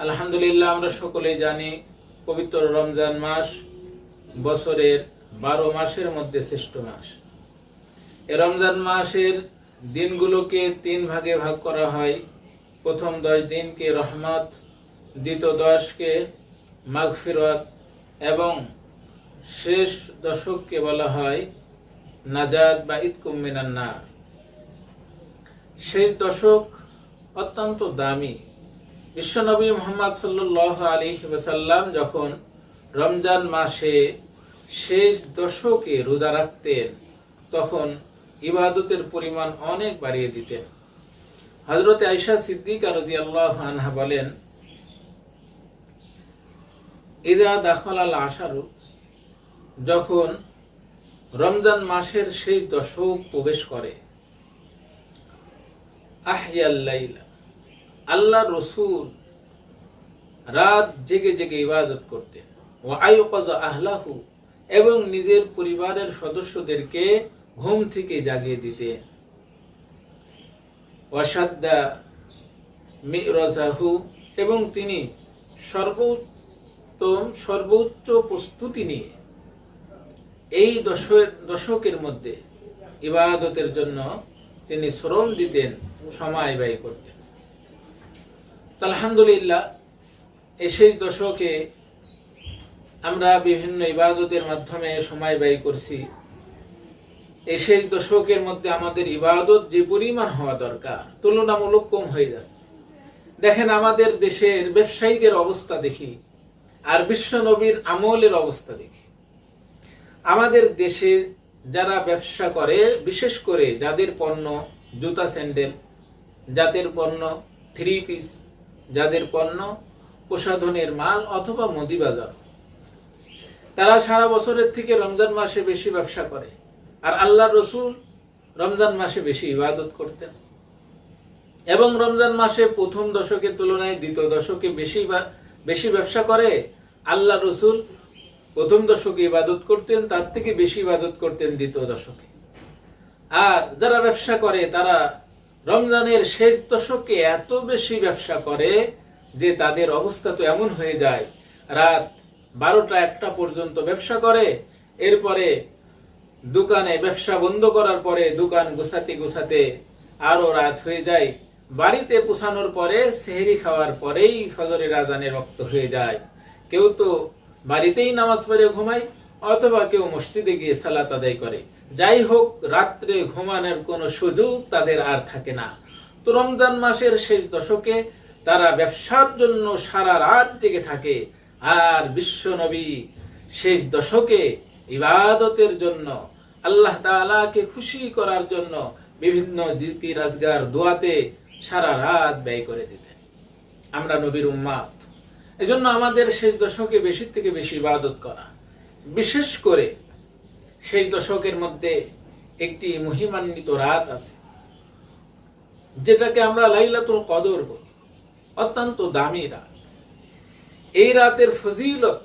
আলহামদুলিল্লাহ, আমরা সকলেই জানি পবিত্র রমজান মাস বছরের 12 মাসের মধ্যে শ্রেষ্ঠ মাস। এই রমজান মাসের দিনগুলোকে 3 ভাগে ভাগ করা হয়। প্রথম 10 দিনকে রহমত, দ্বিতীয় 10কে মাগফিরাত এবং শেষ দশককে বলা হয় নাজাত বা ইতকুম মিনান নার। শেষ দশক অত্যন্ত দামি। বিশ্বনবী মুহাম্মদ সাল্লাল্লাহু আলাইহি ওয়াসাল্লাম যখন রমজান মাসে শেষ দশকে রোজা রাখতেন তখন ইবাদতের পরিমাণ অনেক বাড়িয়ে দিতেন। হযরত আয়েশা সিদ্দিকা রাদিয়াল্লাহু আনহা বলেন, ইযা দাখালাল আশারু, যখন রমজান মাসের শেষ দশক প্রবেশ করে, আহিয়াল লাইলা, আল্লাহ রসুল রাত জেগে জেগে ইবাদত করতেন। ওয়া আইকাযা আহলাহু, এবং নিজের পরিবারের সদস্যদেরকে ঘুম থেকে জাগিয়ে দিতেন। ওয়া শাদ্দা মিরাজাহু, এবং তিনি সর্বোচ্চ প্রস্তুতি নিয়ে এই দশকের মধ্যে ইবাদতের জন্য তিনি শ্রম দিতেন, সময় ব্যয় করতেন। আলহামদুলিল্লাহ, এই শেষ দশকে আমরা বিভিন্ন ইবাদতের মাধ্যমে সময় ব্যয় করছি। এই শেষ দশকের মধ্যে আমাদের ইবাদত যে পরিমাণ হওয়া দরকার তুলনামূলক কম হয়ে যাচ্ছে। দেখেন, আমাদের দেশের ব্যবসায়ীদের অবস্থা দেখি আর বিশ্ব নবীর আমলের অবস্থা দেখি। আমাদের দেশে যারা ব্যবসা করে, বিশেষ করে যাদের পণ্য জুতা স্যান্ডেল, যাদের পণ্য 3 পিস, যাদের পণ্য প্রসাধনের মাল অথবা মুদি বাজার, তারা সারা বছরের থেকে রমজান মাসে বেশি ব্যবসা করে। আর আল্লাহ রসুল রমজান মাসে বেশি ইবাদত করতেন এবং রমজান মাসে প্রথম দশকের তুলনায় দ্বিতীয় দশকে বেশি ব্যবসা করে। আল্লাহ রসুল প্রথম দশকে ইবাদত করতেন, তার থেকে বেশি ইবাদত করতেন দ্বিতীয় দশকে। আর যারা ব্যবসা করে তারা রমজানের শেষ দশকে এত বেশি ব্যবসা করে যে তাদের অবস্থা তো এমন হয়ে যায়, রাত 12টা-1টা পর্যন্ত ব্যবসা করে। এরপরে দোকানে ব্যবসা বন্ধ করার পরে দোকান গোছাতে গোছাতে আরো রাত হয়ে যায়। বাড়িতে পৌঁছানোর পরে সেহরি খাওয়ার পরেই ফজরের আজানের ওয়াক্ত হয়ে যায়। কেউ তো বাড়িতেই নামাজ পড়ে ঘুমায়, অথবা কেউ মসজিদে গিয়ে সালাত আদায় করে। যাই হোক, রাত্রে ঘুমানোর কোনো সুযোগ তাদের আর থাকে না। তো রমজান মাসের শেষ দশকে তারা ব্যবসার জন্য সারা রাত জেগে থাকে। আর বিশ্ব নবী শেষ দশকে ইবাদতের জন্য, আল্লাহ তাআলাকে খুশি করার জন্য বিভিন্ন জিকির আজগার দোয়াতে সারা রাত ব্যয় করে দিতেন। আমরা নবীর উম্মত, এজন্য আমাদের শেষ দশকে বেশি থেকে বেশি ইবাদত করা। বিশেষ করে শেষ দশকের মধ্যে একটি মহিমান্বিত রাত আছে, যেটাকে আমরা লাইলাতুল কদর বলি। অত্যন্ত দামি রাত। এই রাতের ফজিলত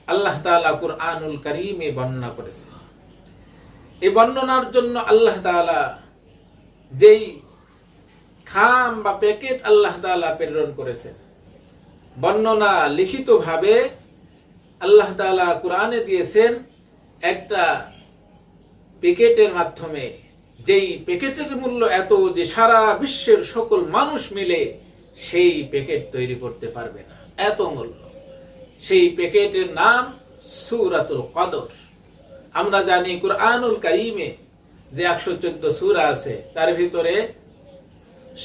আল্লাহ তাআলা কুরআনুল কারীমে বর্ণনা করেছেন। এই বর্ণনার জন্য আল্লাহ তাআলা যেই খাম বা প্যাকেট আল্লাহ তাআলা প্রেরণ করেছেন, বর্ণনা লিখিতভাবে আল্লাহ তাআলা কুরআনে দিয়েছেন একটা প্যাকেটের মাধ্যমে, যেই প্যাকেটের মূল্য এত যে সারা বিশ্বের সকল মানুষ মিলে সেই প্যাকেট তৈরি করতে পারবে না, এত মূল্য। সেই প্যাকেটের নাম সূরাতুল কদর। আমরা জানি কুরআনুল কারীমে যে 114 সূরা আছে, তার ভিতরে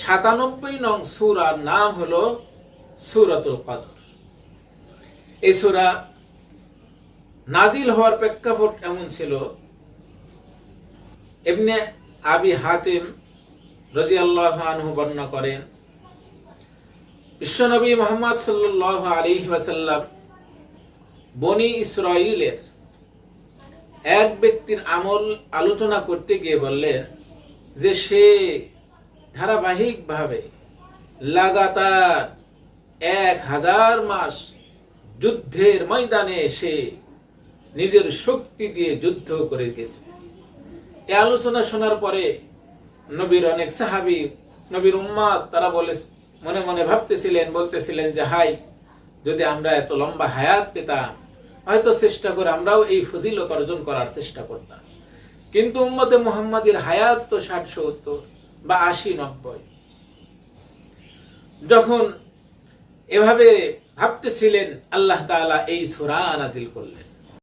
97 নং সূরার নাম হলো সূরাতুল কদর। এই সূরা নাজিল হওয়ার প্রেক্ষাপট এমন ছিল, ইবনে আবি হাতিম রাদিয়াল্লাহু আনহু বর্ণনা করেন, বিশ্বনবী মুহাম্মদ সাল্লাল্লাহু আলাইহি ওয়াসাল্লাম বনি ইসরাইলের এক ব্যক্তির আমল আলোচনা করতে গিয়ে বললেন যে সে ধারাবাহিকভাবে লাগাতার 1000 মাস যুদ্ধের ময়দানে সে নিজের শক্তি দিয়ে যুদ্ধ করে গেছে। এই আলোচনা শোনার পরে নবীর অনেক সাহাবী, নবীর উম্মত, তারা মনে মনে ভাবতেছিলেন, বলতেছিলেন যে হাই, যদি আমরা এত লম্বা হায়াত পেতাম, হয়তো চেষ্টা করে আমরাও এই ফজিলত অর্জন করার চেষ্টা করতাম। কিন্তু উম্মতে মুহাম্মাদের হায়াত তো 60-70 বা 80-90। যখন এভাবে ভাবতেছিলেন, আল্লাহ তাআলা এই সূরা নাজিল করলেন।